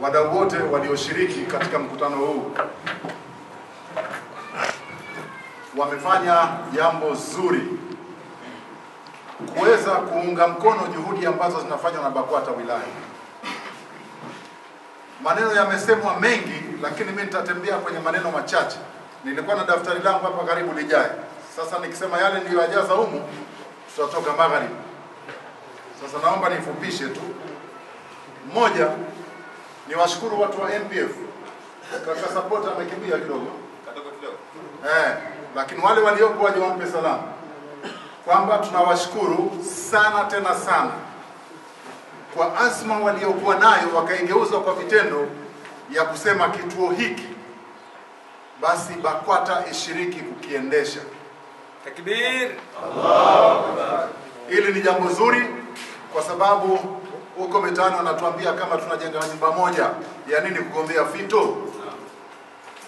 wadau wote walioshiriki katika mkutano huu wamefanya jambo zuri kuweza kuunga mkono juhudi ambazo zinafanywa na BAKWATA wilaya. Maneno yamesemwa mengi, lakini mimi nitatembea kwenye maneno machache. Nilikuwa na daftari langu hapa karibu lijae. Sasa nikisema yale ndio ajaza humu, tutatoka magharibi. Sasa naomba nifupishe tu. Mmoja, ni washukuru watu wa MPF. Kaka support amekimbia kidogo. Lakini wale waliopo waje wampe salamu. Kwamba tunawashukuru sana tena sana kwa azma waliokuwa nayo wakaigeuza kwa vitendo ya kusema kituo hiki basi BAKWATA ishiriki kukiendesha. Takbir! Allahu Akbar. Hili ni jambo zuri kwa sababu huko mitaani wanatuambia kama tunajenga nyumba moja, ya nini kugombea fito?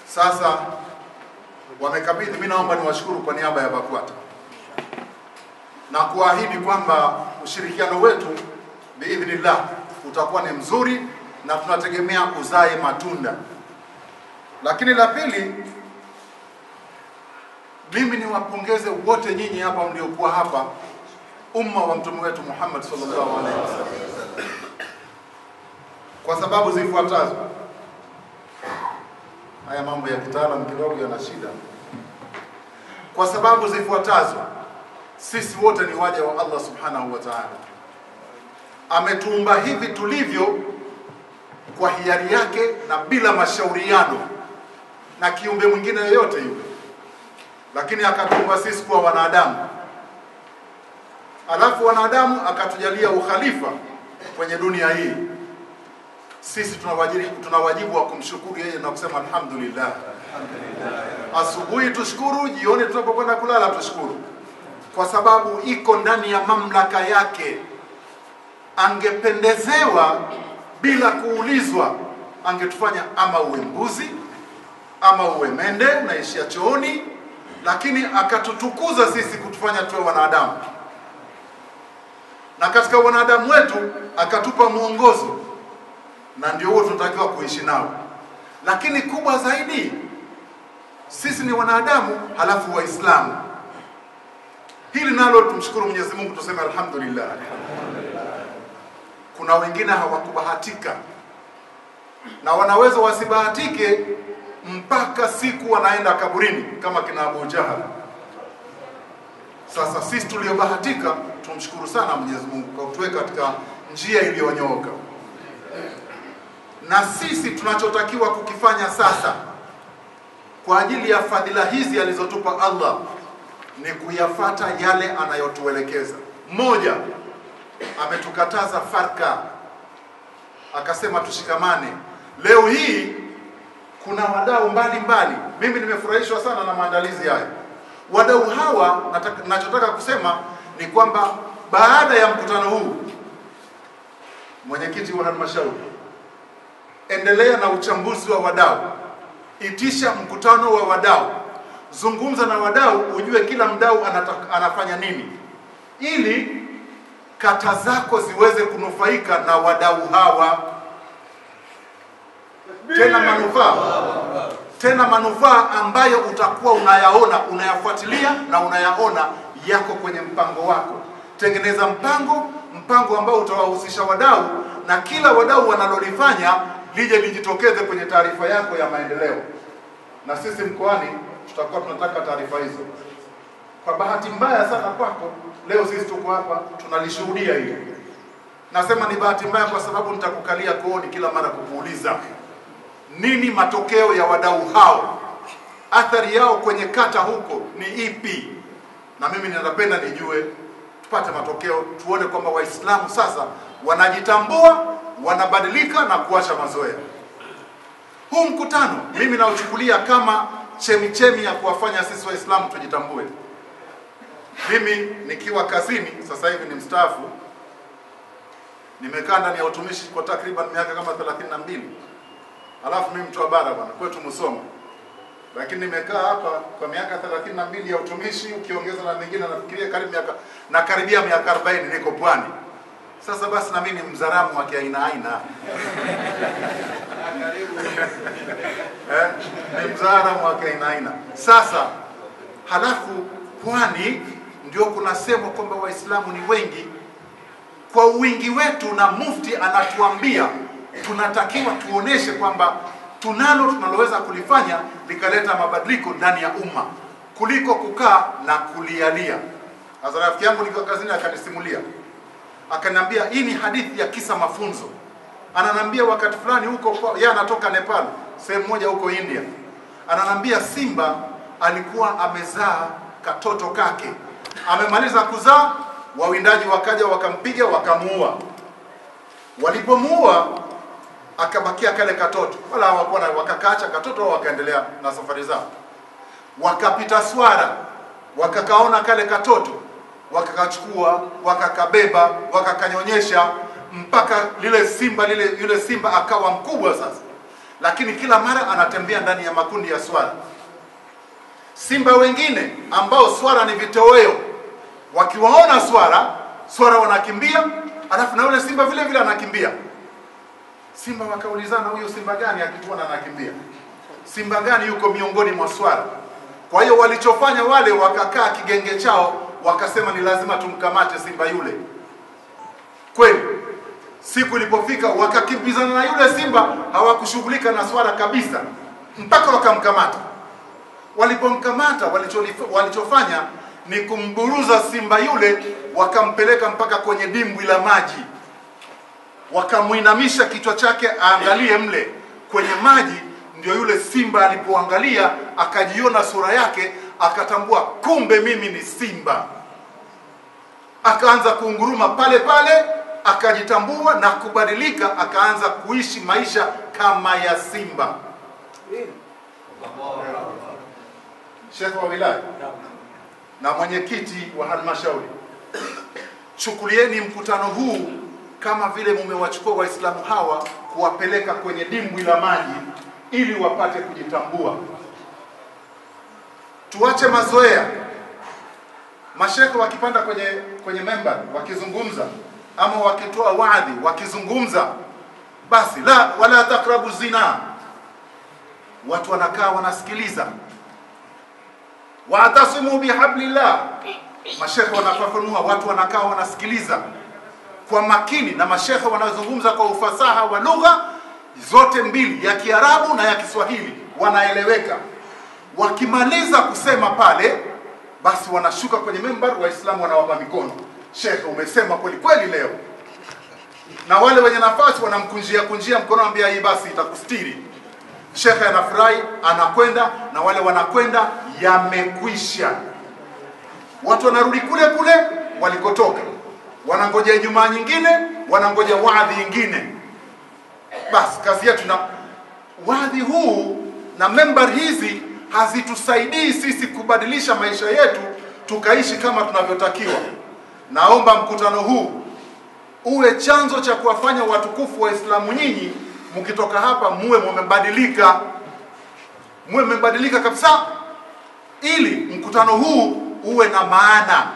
Sasa wamekabidhi, mimi naomba niwashukuru kwa niaba ya BAKWATA na kuahidi kwamba ushirikiano wetu biidhnillah utakuwa ni mzuri na tunategemea uzae matunda. Lakini la pili, mimi niwapongeze wote nyinyi hapa mliokuwa hapa, umma wa mtume wetu Muhammad sallallahu alaihi wasallam, kwa sababu zifuatazo. Haya mambo ya kitaalamu kidogo yana shida. Kwa sababu zifuatazo. Sisi wote ni waja wa Allah subhanahu wa ta'ala. Ametuumba hivi tulivyo kwa hiari yake na bila mashauriano na kiumbe mwingine yoyote yule. Lakini akatuumba sisi kwa wanadamu. Alafu wanadamu akatujalia ukhalifa kwenye dunia hii. Sisi tuna wajibu wa kumshukuru yeye na kusema alhamdulillah. Asubuhi tushukuru, jioni tunapokwenda kulala tushukuru. Kwa sababu iko ndani ya mamlaka yake. Angependezewa bila kuulizwa, angetufanya ama uwe mbuzi, ama uwe mende unaishia chooni, lakini akatutukuza sisi kutufanya tuwe wanadamu. Na katika wanadamu wetu akatupa mwongozo, na ndio huo tunatakiwa kuishi nao. Lakini kubwa zaidi, sisi ni wanadamu halafu Waislamu. Hili nalo tumshukuru Mwenyezi Mungu, tuseme alhamdulillah. Kuna wengine hawakubahatika na wanaweza wasibahatike mpaka siku wanaenda kaburini kama kina Abu Jahal. Sasa sisi tuliobahatika tumshukuru sana Mwenyezi Mungu kwa kutuweka katika njia iliyonyooka. Na sisi tunachotakiwa kukifanya sasa kwa ajili ya fadhila hizi alizotupa Allah ni kuyafata yale anayotuelekeza. Moja, ametukataza farka, akasema tushikamane. Leo hii kuna wadau mbalimbali. Mimi nimefurahishwa sana na maandalizi haya. Wadau hawa, nachotaka kusema ni kwamba baada ya mkutano huu, mwenyekiti wa halmashauri, endelea na uchambuzi wa wadau. Itisha mkutano wa wadau. Zungumza na wadau, ujue kila mdau anafanya nini, ili kata zako ziweze kunufaika na wadau hawa. Tena manufaa ambayo utakuwa unayaona, unayafuatilia na unayaona yako kwenye mpango wako. Tengeneza mpango ambao utawahusisha wadau, na kila wadau wanalolifanya lije lijitokeze kwenye taarifa yako ya maendeleo. Na sisi mkoani tutakuwa tunataka taarifa hizo. Kwa bahati mbaya sana kwako, leo sisi tuko hapa tunalishuhudia hili. Nasema ni bahati mbaya kwa sababu nitakukalia kooni kila mara kukuuliza nini matokeo ya wadau hao, athari yao kwenye kata huko ni ipi. Na mimi ninapenda nijue, tupate matokeo, tuone kwamba Waislamu sasa wanajitambua, wanabadilika na kuacha mazoea. Huu mkutano mimi nauchukulia kama chemichemi ya kuwafanya sisi Waislamu tujitambue. Mimi nikiwa kazini, sasa hivi ni mstaafu, nimekaa ndani ya utumishi kwa takriban miaka kama 32. Alafu mimi mtu wa bara bwana, kwetu Musoma. Lakini nimekaa hapa kwa miaka 32 ya utumishi, ukiongeza na mengine nafikiria karibia miaka 40 niko Pwani. Sasa basi na mimi ni mzaramu wa kiaina aina. Ni mzaramu wa kiaina aina. Sasa halafu pwani ndio kuna sema kwamba Waislamu ni wengi. Kwa wingi wetu, na mufti anatuambia tunatakiwa tuoneshe kwamba tunaloweza kulifanya likaleta mabadiliko ndani ya umma kuliko kukaa na kulialia. Sasa rafiki yangu nikiwa kazini akanisimulia, akaniambia hii ni hadithi ya kisa mafunzo. Ananiambia wakati fulani huko, yeye anatoka Nepal, sehemu moja huko India. Ananiambia simba alikuwa amezaa katoto kake. Amemaliza kuzaa, wawindaji wakaja wakampiga wakamuua. Walipomuua akabakia kale katoto. Wala hawakuwa wakakaacha katoto au wakaendelea na safari zao. Wakapita swara, wakakaona kale katoto, wakakachukua, wakakabeba, wakakanyonyesha mpaka yule simba akawa mkubwa sasa. Lakini kila mara anatembea ndani ya makundi ya swara. Simba wengine ambao swara ni vitoweo, wakiwaona swara wanakimbia, alafu na yule simba vile vile anakimbia. Simba wakaulizana, huyo simba gani akituona anakimbia? Simba gani yuko miongoni mwa swara? Kwa hiyo walichofanya wale, wakakaa kigenge chao, wakasema ni lazima tumkamate simba yule. Kweli siku ilipofika wakakimbizana na yule simba, hawakushughulika na swara kabisa mpaka wakamkamata. Walipomkamata walichofanya ni kumburuza simba yule, wakampeleka mpaka kwenye dimbwi la maji. Wakamuinamisha kichwa chake aangalie mle kwenye maji. Ndio yule simba alipoangalia akajiona sura yake, akatambua kumbe mimi ni simba. Akaanza kuunguruma pale pale, akajitambua na kubadilika, akaanza kuishi maisha kama ya simba. Sheikh wa wilaya na mwenyekiti wa halmashauri, chukulieni mkutano huu kama vile mumewachukua Waislamu hawa kuwapeleka kwenye dimbwi la maji ili wapate kujitambua. Tuache mazoea. Mashekhe wakipanda kwenye member wakizungumza ama wakitoa waadhi wakizungumza, basi la wala takrabu zina, watu wanakaa wanasikiliza. Wa'tasimu bihablillah, mashekhe wanafafanua, watu wanakaa wanasikiliza kwa makini, na mashekhe wanazungumza kwa ufasaha wa lugha zote mbili, ya Kiarabu na ya Kiswahili, wanaeleweka. Wakimaliza kusema pale, basi wanashuka kwenye member, Waislamu wanawapa mikono. Shekhe, umesema kweli kweli leo. Na wale wenye nafasi wanamkunjia mkono, ambia hii basi itakustiri. Shekhe anafurahi, anakwenda, na wale wanakwenda, yamekwisha. Watu wanarudi kule kule walikotoka, wanangoja Ijumaa nyingine, wanangoja waadhi nyingine. Basi kazi yetu na waadhi huu na member hizi hazitusaidii sisi kubadilisha maisha yetu tukaishi kama tunavyotakiwa. Naomba mkutano huu uwe chanzo cha kuwafanya watukufu Waislamu nyinyi mkitoka hapa muwe mmebadilika kabisa, ili mkutano huu uwe na maana.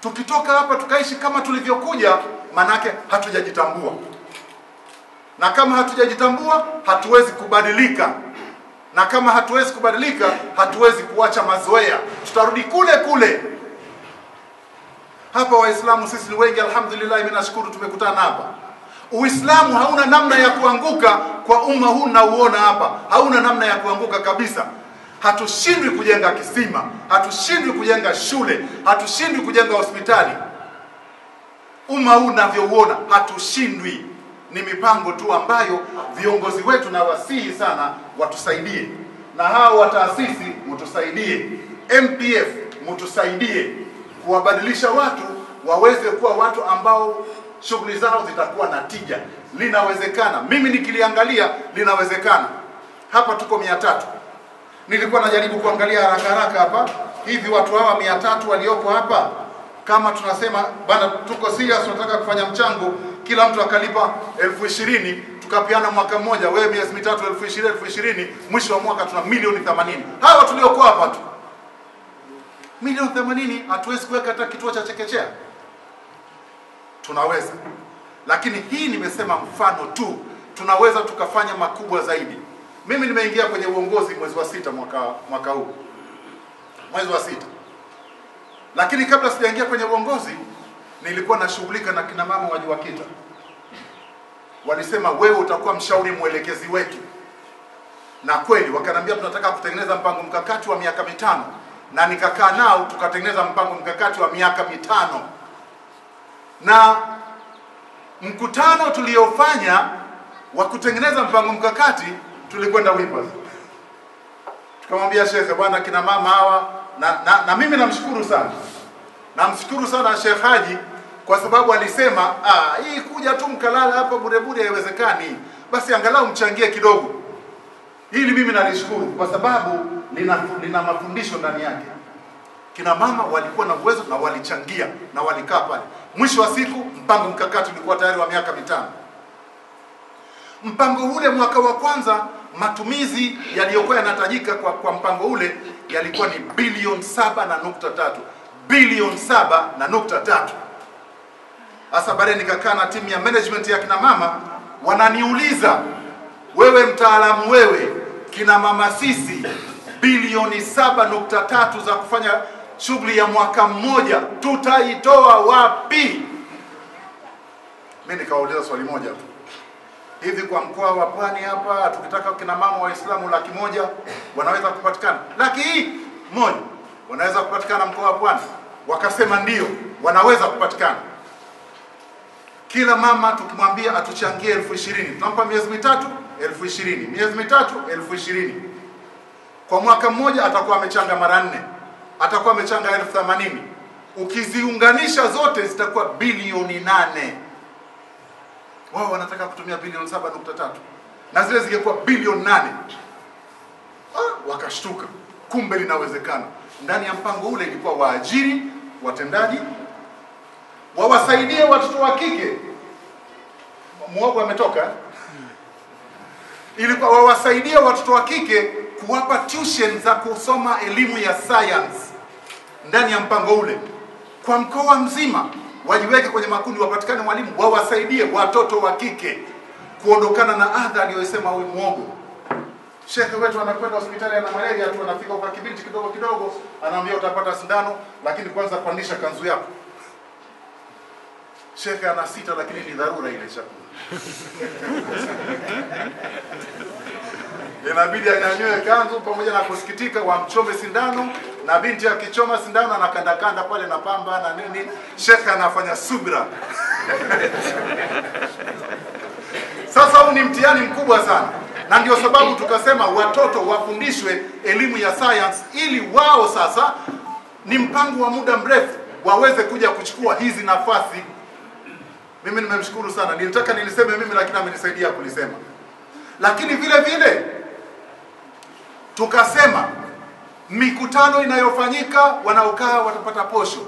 Tukitoka hapa tukaishi kama tulivyokuja, manake hatujajitambua. Na kama hatujajitambua, hatuwezi kubadilika. Na kama hatuwezi kubadilika, hatuwezi kuacha mazoea. Tutarudi kule kule. Hapa Waislamu sisi ni wengi, alhamdulillah, mimi nashukuru tumekutana hapa. Uislamu hauna namna ya kuanguka kwa umma huu na uona hapa. Hauna namna ya kuanguka kabisa. Hatushindwi kujenga kisima, hatushindwi kujenga shule, hatushindwi kujenga hospitali. Umma huu navyouona hatushindwi. Ni mipango tu ambayo viongozi wetu na wasihi sana watusaidie. Na hao wa taasisi mtusaidie. MPF mtusaidie kuwabadilisha watu waweze kuwa watu ambao shughuli zao zitakuwa na tija. Linawezekana. Mimi nikiliangalia linawezekana. Hapa tuko 300. Nilikuwa najaribu kuangalia haraka hapa. Hivi watu hawa 300 walioko hapa, kama tunasema bana tuko serious, tunataka kufanya mchango, kila mtu akalipa 20,000, tukapiana mwaka mmoja, wewe miezi mitatu 20,000, mwisho wa mwaka tuna milioni 80. Hawa tuliokuwa hapa tu milioni 80, hatuwezi kuweka hata kituo cha chekechea. Tunaweza. lakini hii nimesema mfano tu, tunaweza tukafanya makubwa zaidi. Mimi nimeingia kwenye uongozi mwezi wa 6 mwaka huu, mwezi wa 6. Lakini kabla sijaingia kwenye uongozi nilikuwa nashughulika na kina mama wa JUAKITA. Walisema wewe utakuwa mshauri mwelekezi wetu, na kweli wakaniambia tunataka kutengeneza mpango mkakati wa miaka 5, na nikakaa nao tukatengeneza mpango mkakati wa miaka 5. Na mkutano tuliofanya wa kutengeneza mpango mkakati tulikwenda Wimpers. Tukamwambia Sheikh, bwana kina mama hawa na mimi namshukuru sana. Namshukuru sana Sheikh Haji kwa sababu alisema hii kuja tu mkalala hapa bure bure haiwezekani. Basi angalau mchangie kidogo. Hili mimi nalishukuru kwa sababu lina mafundisho ndani yake. Kina mama walikuwa na uwezo na walichangia na walikaa pale. Mwisho wa siku mpango mkakati ulikuwa tayari wa miaka 5. Mpango ule mwaka wa kwanza matumizi yaliyokuwa yanatajika kwa mpango ule yalikuwa ni bilioni 7.3. Bilioni 7.3. Hasa baadaye nikakaa na timu ya management ya kina mama, wananiuliza, wewe mtaalamu wewe, kina mama sisi bilioni 7.3 za kufanya shughuli ya mwaka mmoja tutaitoa wapi? Mimi nikawauliza swali moja tu. Hivi kwa mkoa wa Pwani hapa tukitaka kina mama Waislamu 100,000 wanaweza kupatikana? 100,000 wanaweza kupatikana mkoa wa Pwani? Wakasema ndio, wanaweza kupatikana. Kila mama tukimwambia atuchangie 20,000, tunampa miezi 3, 20,000, miezi 3, 20,000. Kwa mwaka mmoja atakuwa amechanga mara 4, atakuwa amechanga 80,000. Ukiziunganisha zote zitakuwa bilioni 8. Wao wanataka kutumia bilioni 7.3 na zile zingekuwa bilioni 8. Wakashtuka, kumbe linawezekana. Ndani ya mpango ule ilikuwa waajiri watendaji, wawasaidie watoto wa kike. Muogo ametoka. Ilikuwa wawasaidie watoto wa kike kuwapa tuition za kusoma elimu ya science ndani ya mpango ule. Kwa mkoa mzima wajiweke kwenye makundi, wapatikane walimu wawasaidie watoto wa kike kuondokana na adha aliyosema huyu Muogo. Sheikh wetu anakwenda hospitali ana malaria tu, anafika kwa kibinti kidogo kidogo, anaambia utapata sindano, lakini kwanza pandisha kanzu yako. Sheikh anasita, lakini ni dharura ile chakula. Inabidi anyanyue kanzu pamoja na kusikitika, wamchome sindano, na binti akichoma sindano anakanda pale na pamba na nini. Sheikh anafanya subira. Sasa huu ni mtihani mkubwa sana. Na ndio sababu tukasema watoto wafundishwe elimu ya science ili wao sasa ni mpango wa muda mrefu waweze kuja kuchukua hizi nafasi. Mimi nimemshukuru sana. Nilitaka niliseme mimi lakini amenisaidia kulisema. Lakini vile vile tukasema mikutano inayofanyika wanaokaa watapata posho.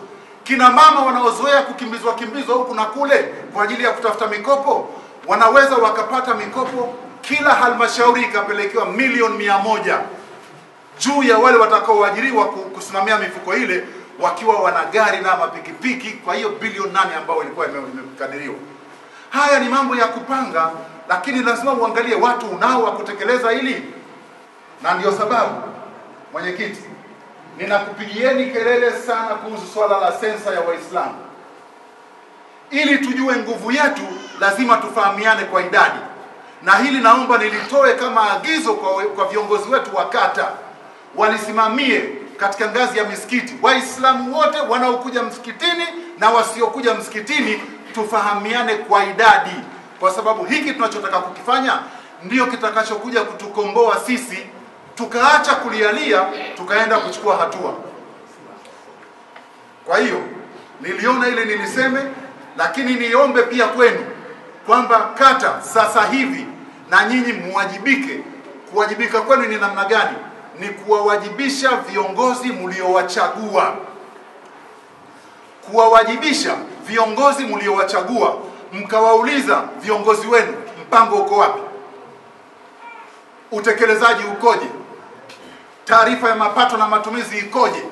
Kina mama wanaozoea kukimbizwa huku na kule kwa ajili ya kutafuta mikopo wanaweza wakapata mikopo. Kila halmashauri ikapelekewa milioni 100 juu ya wale watakaoajiriwa kusimamia mifuko ile, wakiwa wana gari na mapikipiki. Kwa hiyo bilioni 8 ambao ilikuwa imekadiriwa. Haya ni mambo ya kupanga, lakini lazima uangalie watu unao wa kutekeleza hili. Na ndio sababu mwenyekiti, ninakupigieni kelele sana kuhusu swala la sensa ya Waislamu. Ili tujue nguvu yetu lazima tufahamiane kwa idadi. Na hili naomba nilitoe kama agizo kwa viongozi wetu wa kata, walisimamie katika ngazi ya misikiti. Waislamu wote wanaokuja msikitini na wasiokuja msikitini tufahamiane kwa idadi, kwa sababu hiki tunachotaka kukifanya ndio kitakachokuja kutukomboa sisi, tukaacha kulialia tukaenda kuchukua hatua. Kwa hiyo niliona ile niliseme, lakini niombe pia kwenu kwamba kata sasa hivi na nyinyi muwajibike. Kuwajibika kwenu ni namna gani? Ni kuwawajibisha viongozi mliowachagua. Kuwawajibisha viongozi mliowachagua, mkawauliza viongozi wenu mpango uko wapi? Utekelezaji ukoje? Taarifa ya mapato na matumizi ikoje?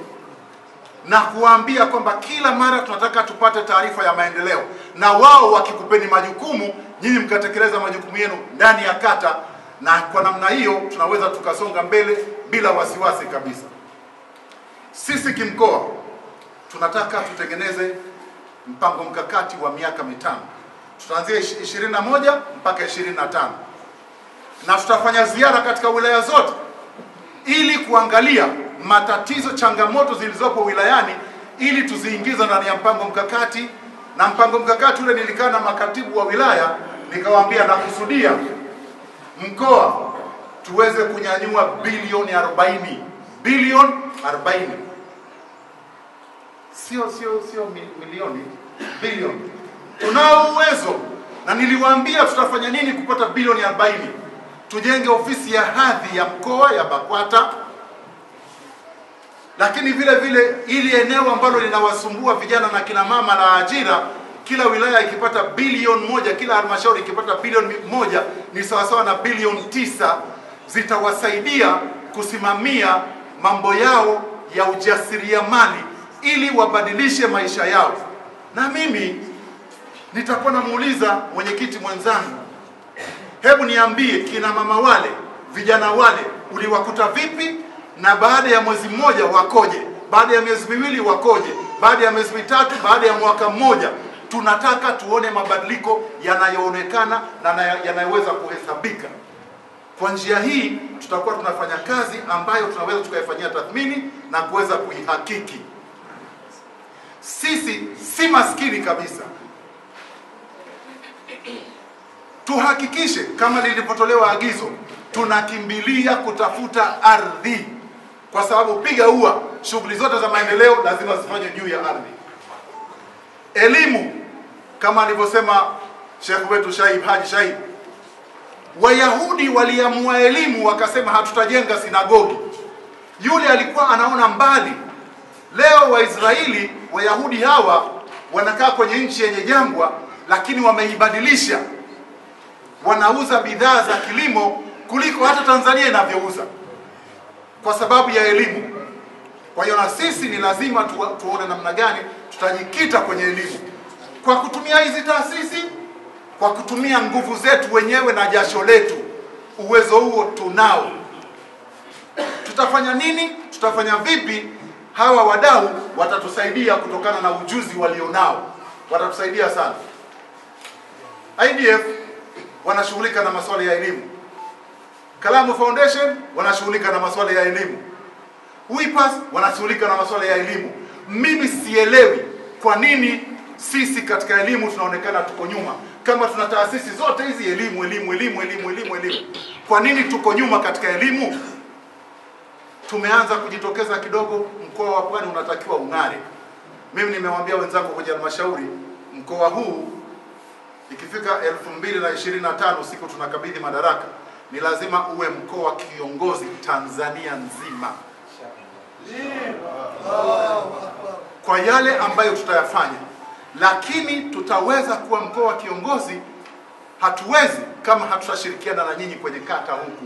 Na kuambia kwamba kila mara tunataka tupate taarifa ya maendeleo. na wao wakikupeni majukumu, nyinyi mkatekeleza majukumu yenu ndani ya kata, na kwa namna hiyo tunaweza tukasonga mbele bila wasiwasi kabisa. Sisi kimkoa tunataka tutengeneze mpango mkakati wa miaka mitano. Tutaanzia 21 mpaka 25. Na tutafanya ziara katika wilaya zote ili kuangalia matatizo, changamoto zilizopo wilayani ili tuziingiza ndani ya mpango mkakati. Na mpango mkakati ule nilikaa na makatibu wa wilaya nikawaambia nakusudia mkoa tuweze kunyanyua bilioni 40. Bilioni 40. Sio milioni, bilioni. Tunao uwezo, na niliwaambia tutafanya nini kupata bilioni 40. Tujenge ofisi ya hadhi ya mkoa ya BAKWATA, lakini vile vile ili eneo ambalo linawasumbua vijana na kina mama la ajira, kila wilaya ikipata bilioni 1, kila halmashauri ikipata bilioni 1 ni sawasawa na bilioni 9, zitawasaidia kusimamia mambo yao ya ujasiriamali ili wabadilishe maisha yao. Na mimi nitakuwa namuuliza mwenyekiti mwenzangu, hebu niambie kina mama wale, vijana wale uliwakuta vipi, na baada ya mwezi mmoja wakoje, baada ya miezi miwili wakoje, baada ya miezi mitatu, baada ya mwaka mmoja. Tunataka tuone mabadiliko yanayoonekana na yanayoweza kuhesabika. Kwa njia hii tutakuwa tunafanya kazi ambayo tunaweza tukaifanyia tathmini na kuweza kuihakiki. Sisi si maskini kabisa. Tuhakikishe kama lilipotolewa agizo, tunakimbilia kutafuta ardhi, kwa sababu piga ua, shughuli zote za maendeleo lazima zifanywe juu ya ardhi. Elimu, kama alivyosema Sheikh wetu Haji Shaib, Wayahudi waliamua elimu, wakasema hatutajenga sinagogi. Yule alikuwa anaona mbali. Leo Waisraeli, Wayahudi hawa wanakaa kwenye nchi yenye jangwa, lakini wameibadilisha. Wanauza bidhaa za kilimo kuliko hata Tanzania inavyouza, kwa sababu ya elimu. Kwa hiyo na sisi ni lazima tuone namna gani tutajikita kwenye elimu, kwa kutumia hizi taasisi, kwa kutumia nguvu zetu wenyewe na jasho letu. Uwezo huo tunao. Tutafanya nini? Tutafanya vipi? Hawa wadau watatusaidia kutokana na ujuzi walionao, watatusaidia sana. IDF wanashughulika na masuala ya elimu. Kalamu Foundation wanashughulika na masuala ya elimu. WIPAS wanashughulika na masuala ya elimu. Mimi sielewi kwa nini sisi katika elimu tunaonekana tuko nyuma. Kama tuna taasisi zote hizi elimu. Kwa nini tuko nyuma katika elimu? Tumeanza kujitokeza kidogo. Mkoa wa Pwani unatakiwa ung'are. Mimi nimewaambia wenzangu kwenye halmashauri, mkoa huu ikifika 2025 siku tunakabidhi madaraka, ni lazima uwe mkoa kiongozi Tanzania nzima. Kwa yale ambayo tutayafanya. Lakini tutaweza kuwa mkoa kiongozi, hatuwezi kama hatutashirikiana na nyinyi kwenye kata huku,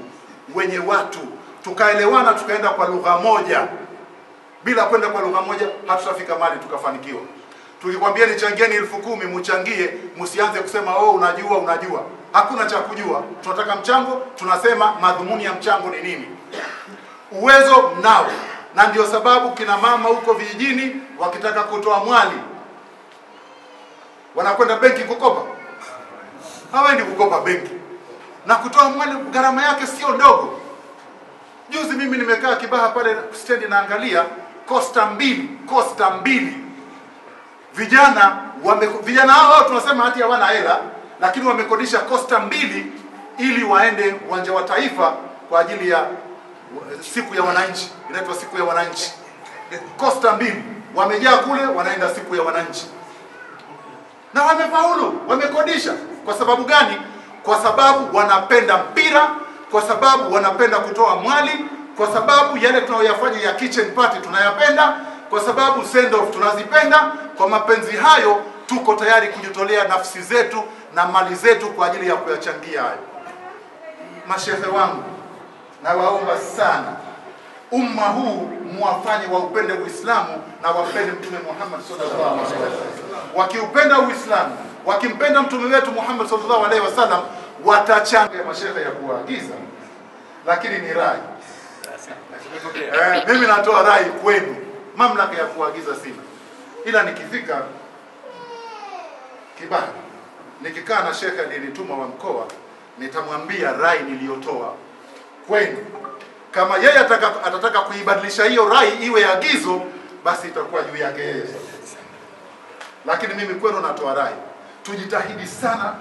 wenye watu, tukaelewana, tukaenda kwa lugha moja. Bila kwenda kwa lugha moja hatutafika mahali tukafanikiwa. Tukikwambia nichangieni 10,000 mchangie, msianze kusema unajua. Hakuna cha kujua. Tunataka mchango, tunasema madhumuni ya mchango ni nini. Uwezo mnao, na ndio sababu kina mama huko vijijini wakitaka kutoa mwali wanakwenda benki kukopa. Hawaendi kukopa benki. Na kutoa mwali gharama yake sio ndogo. Juzi mimi nimekaa Kibaha pale stendi naangalia Costa mbili. Vijana hao tunasema hati hawana hela, lakini wamekodisha Costa 2 ili waende uwanja wa Taifa kwa ajili ya siku ya wananchi. Inaitwa siku ya wananchi. Costa 2 wamejaa kule, wanaenda siku ya wananchi. Na wamefaulu, wamekodisha. Kwa sababu gani? Kwa sababu wanapenda mpira, kwa sababu wanapenda kutoa mwali, kwa sababu yale tunayoyafanya ya kitchen party tunayapenda, kwa sababu send off tunazipenda. Kwa mapenzi hayo tuko tayari kujitolea nafsi zetu na mali zetu kwa ajili ya kuyachangia hayo. Mashehe wangu, na waomba sana umma huu muwafanye waupende Uislamu na wampende Mtume Muhammad sallallahu alaihi wasallam. Wakiupenda Uislamu wakimpenda mtume wetu Muhammad sallallahu alaihi wasallam watachanga mashehe ya kuagiza, lakini ni rai. Mimi natoa rai kwenu, mamlaka ya kuagiza sina, ila nikifika Kibaha nikikaa na shekhe nilituma wa mkoa, nitamwambia rai niliyotoa kwenu. Kama yeye atataka kuibadilisha hiyo rai iwe agizo, basi itakuwa juu yake yeye. Lakini mimi kwenu natoa rai, tujitahidi sana,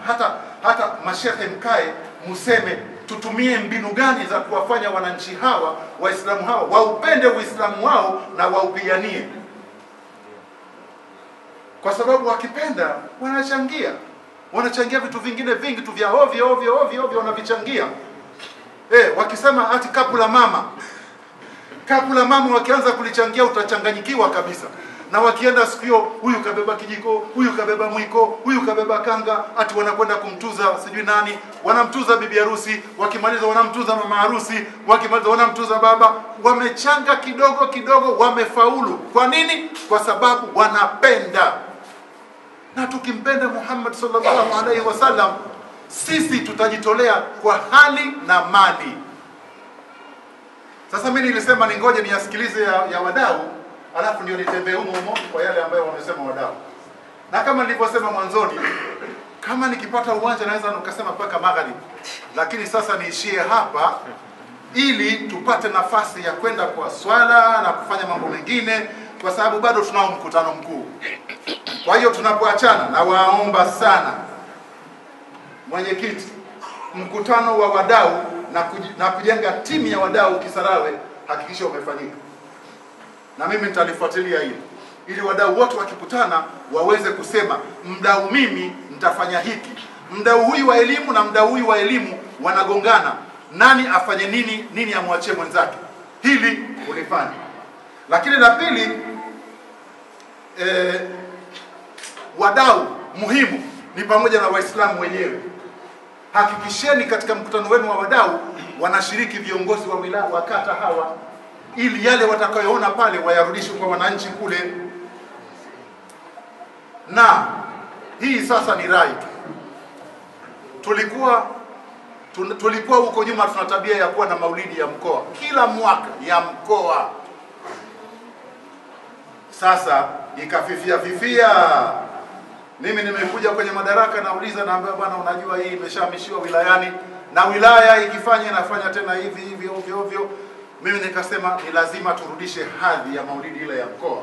hata mashehe mkae museme tutumie mbinu gani za kuwafanya wananchi hawa, Waislamu hawa waupende Uislamu wao na waupiganie, kwa sababu wakipenda wanachangia vitu vingine vingi tu vya ovyo wanavichangia. Wakisema ati kapu la mama wakianza kulichangia utachanganyikiwa kabisa. Na wakienda sikio, huyu kabeba kijiko, huyu kabeba mwiko, huyu kabeba kanga, ati wanakwenda kumtuza sijui nani, wanamtuza bibi harusi, wakimaliza wanamtuza mama harusi, wakimaliza wanamtuza baba. Wamechanga kidogo, wamefaulu. Kwa nini? Kwa sababu wanapenda. Na tukimpenda Muhammad sallallahu alaihi wasallam, sisi tutajitolea kwa hali na mali. Sasa mimi nilisema ningoje niyasikilize ya wadau, alafu ndio nitembee humo kwa yale ambayo wamesema wadau. Na kama nilivyosema mwanzoni, kama nikipata uwanja naweza nikasema mpaka magharibi, lakini sasa niishie hapa ili tupate nafasi ya kwenda kwa swala na kufanya mambo mengine, kwa sababu bado tunao mkutano mkuu. Kwa hiyo tunapoachana, na waomba sana mwenyekiti, mkutano wa wadau na kujenga timu ya wadau Kisarawe, hakikisha umefanyika. Na mimi nitalifuatilia hili, ili wadau wote wakikutana waweze kusema mdau mimi nitafanya hiki. Mdau huyu wa elimu na mdau huyu wa elimu wanagongana, nani afanye nini amwachie mwenzake. Hili ulifanya. Lakini la pili, wadau muhimu ni pamoja na Waislamu wenyewe. Hakikisheni katika mkutano wenu wa wadau wanashiriki viongozi wa wilaya wa kata hawa, ili yale watakayoona pale wayarudishe kwa wananchi kule. Na hii sasa ni rai tu. Tulikuwa huko nyuma tuna tabia ya kuwa na maulidi ya mkoa kila mwaka ya mkoa. Sasa ikafifia. Mimi nimekuja kwenye madaraka, nauliza, naambia bwana, unajua hii imeshahamishiwa wilayani, na wilaya ikifanya inafanya tena hivi ovyo. Mimi nikasema ni lazima turudishe hadhi ya maulidi ile ya mkoa.